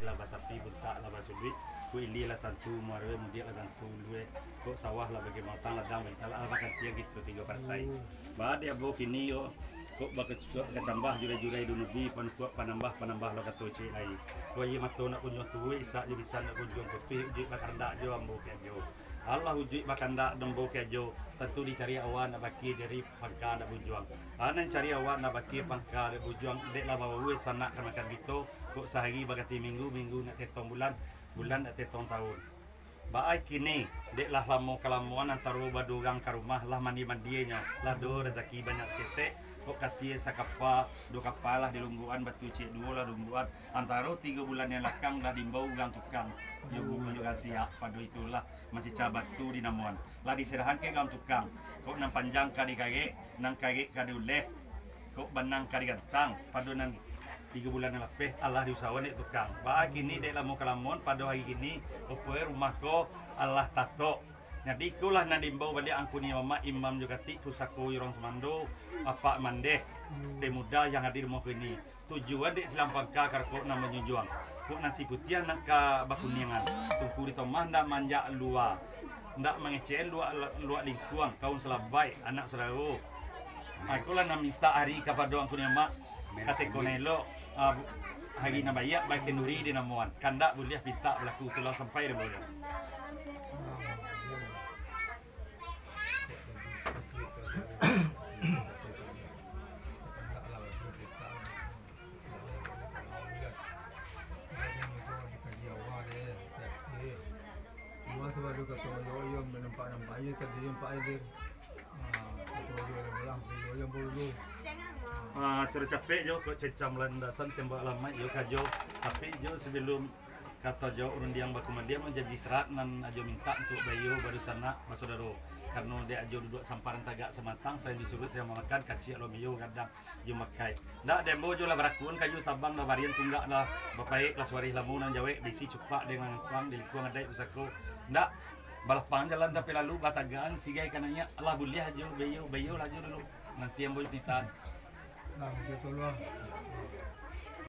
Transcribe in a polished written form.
lah batapi buntak lah basudwi ku ili lah tantu marwe mudia lah tantu luwe kok sawah lah bagi matang ladang bagi lah bahkan tiang gitu 3 partai ba dia bo kini yo kok bakal tambah jure-jure dulu bi panambah lo kata cik lai ko ye mato nak kunjung tuwe isa je bisa nak kunjung kopi uji bakar ndak jo ambo kejo Allah uji bakar ndak dembo kejo tentu dicari awan nak baki dari pangka nak bujuang anan cari awan nak baki pangka nak bujuang dek lah bawa we sanak kan makan gitu kok sehari bagati minggu nak tetong bulan nak tetong tahun baai kini dek lah lamo kalamuan antara badugang ke rumah lah mandi-mandinya lah do rezeki banyak seketek kok kasih sakapa 2 kapal lah di lungguan batu cek 2 lah lungguan antara 3 bulan yang lakang lah dimbau ulang tukang yo buku juga siap pada itulah masih cabatu di namuan lah diserahan ke ulang tukang kok nang panjang kadi kage nang kage kadi uleh kok benang kadi gantang pada nang 3 bulan yang lebih Allah diusahawan itu tukang bah kini dek lamu kalamun pada hari ini opoe rumahku Allah tato jadi ikulah na dimbau balik angkuni mama imam juga ti pusaku yorong semando apa mandeh de muda yang hadir mau kini tujuan dek selampangka karko na menyujuang kok nasi putih nak ka bakuniangan tungku di tomah ndak manja lua ndak mengecen lua lingkuang kaum selabai anak saudara akulah na minta hari kepada angkuni mama kate konelo hari na bayak baik nuri di namuan kandak boleh minta berlaku tulang sampai dia boleh sebab kata yo menampak air tadi nampak air kata yo bolu cara capek jo kok cecam landasan tembak lama yo kajo tapi jo sebelum kata jo urun diang baku dia menjadi serat nan ajo minta untuk bayo baru sana masodaro karena dia ajo duduk samparan tagak sematang saya disuruh saya makan kacik lo miyo kadang yo makai ndak dembo jo lah berakun kayu tabang lah varian tunggak lah bapak kelas waris lamunan jawe bisi cepak dengan kuang di lingkungan adai usako ndak balapang jalan tapi lalu batagaan sigai kananya Allah boleh aja bayo lah aja dulu nanti yang boleh titan nah begitu loh